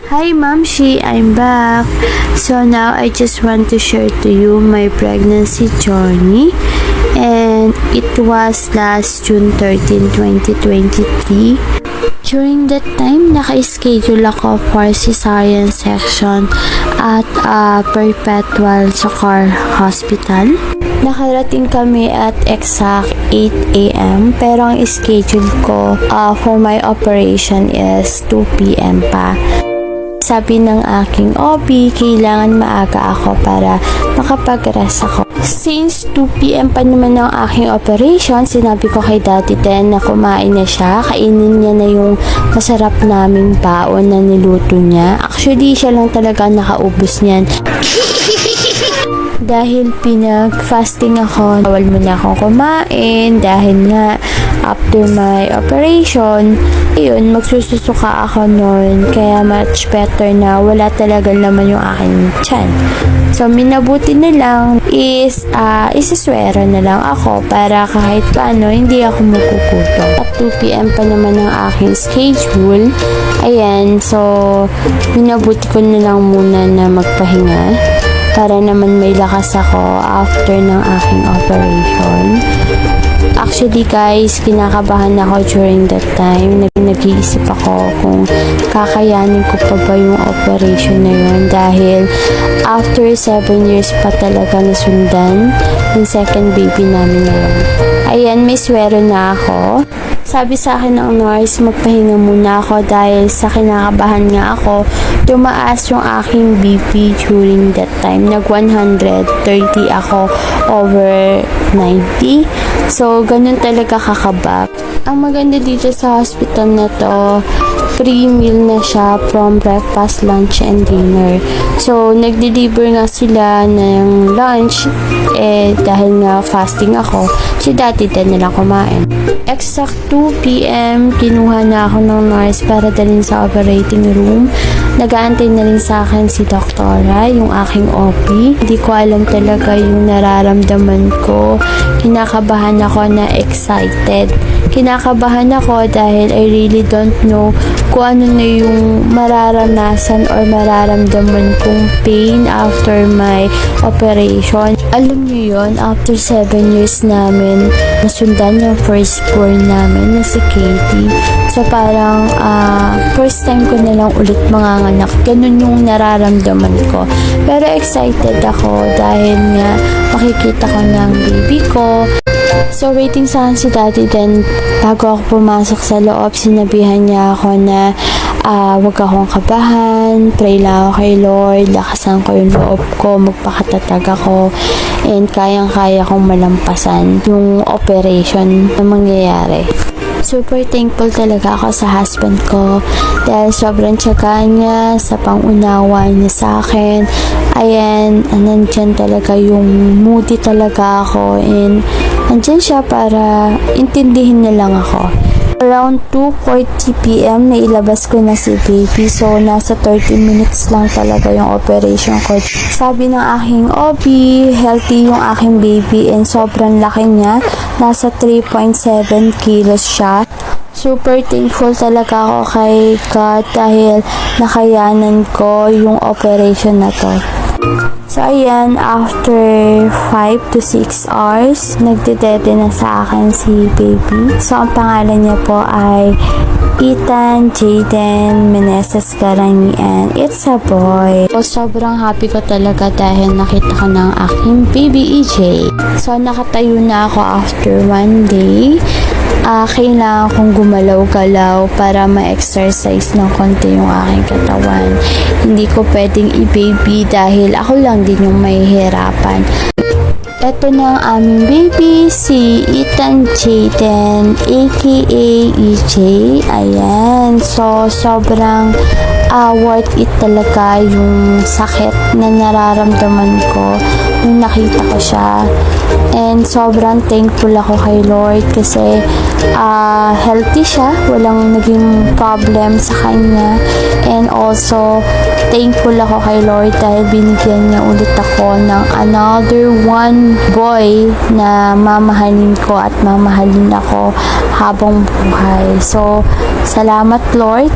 Hi Mamshi, I'm back. So now I just want to share to you my pregnancy journey, and it was last June 13, 2023. During that time, naka-schedule ako for cesarean section at Perpetual Socorro Hospital. Nakarating kami at exact 8 a.m. pero ang schedule ko for my operation is 2 p.m. pa. Sabi ng aking OB, kailangan maaga ako para makapag-rest ako. Since 2 p.m. pa naman ang aking operation, sinabi ko kay Daddy Den na kumain na siya. Kainin niya na yung masarap naming baon na niluto niya. Actually, siya lang talaga nakaubos niyan. Dahil pinag-fasting ako, bawal muna akong kumain dahil nga after my operation, ayun, magsususuka ako noon. Kaya much better na wala talaga naman yung aking tiyan. So, minabuti na lang is isiswero na lang ako para kahit paano hindi ako magugutom. At 2 p.m. pa naman ang aking schedule. Ayan, so minabuti ko na lang muna na magpahinga para naman may lakas ako after ng aking operation. Actually guys, kinakabahan ako during that time. Nag-iisip ako kung kakayanin ko pa ba yung operation na yun dahil after 7 years pa talaga nasundan yung second baby namin ngayon. Ayan, may swero na ako. Sabi sa akin ng nurse, magpahinga muna ako dahil sa kinakabahan nga ako, tumaas yung aking BP during that time. Nag 130 ako over 90. So, ganun talaga kakaba. Ang maganda dito sa hospital na to, free meal na siya from breakfast, lunch, and dinner. So, nag-deliver nga sila ng lunch, dahil nga fasting ako, si Daddy din nila kumain. Exact 2 p.m. kinuha na ako ng nurse para dalhin sa operating room. Nag-aantay na rin sa akin si Doktora, yung aking OP. Hindi ko alam talaga yung nararamdaman ko. Kinakabahan ako na excited. Kinakabahan ako dahil I really don't know kung ano na yung mararanasan or mararamdaman kong pain after my operation. Alam niyo yon, after 7 years namin nasundan yung firstborn namin na si Katie. So parang first time ko na lang ulit manganganak. Ganun yung nararamdaman ko. Pero excited ako dahil nga makikita ko ng baby ko. So, waiting sa akin si Daddy then bago ako pumasok sa loob, sinabihan niya ako na wag akong kabahan, pray lang ako kay Lord, lakasan ko yung loob ko, magpakatatag ako, and kayang-kaya kong malampasan yung operation na mangyayari. Super thankful talaga ako sa husband ko dahil sobrang tiyaga niya sa pangunawa niya sa akin. Ayan, nandyan talaga yung moody talaga ako and nandyan siya para intindihin na lang ako. Around 2:40 p.m. nailabas ko na si baby. So, nasa 30 minutes lang talaga yung operation ko. Sabi ng aking OB, healthy yung aking baby and sobrang laki niya. Nasa 3.7 kilos siya. Super thankful talaga ako kay God dahil nakayanan ko yung operation na to. So, ayan, after 5 to 6 hours, nagdedede na sa akin si baby. So, ang pangalan niya po ay Ethan Jaden Meneses Karangian. It's a boy. So, sobrang happy ko talaga dahil nakita ko ng aking baby EJ. So, nakatayo na ako after 1 day. Kailangan kong gumalaw-galaw para ma-exercise ng konti yung aking katawan. Hindi ko pwedeng i-baby dahil ako lang din yung mahihirapan. Ito na ang aming baby, si Ethan Jaden, aka EJ. Ayan. So, sobrang worth it talaga yung sakit na nararamdaman ko nung nakita ko siya. And sobrang thankful ako kay Lord kasi healthy siya, walang naging problem sa kanya. And also thankful ako kay Lord dahil binigyan niya ulit ako ng another one boy na mamahalin ko at mamahalin ako habang buhay. So, salamat Lord.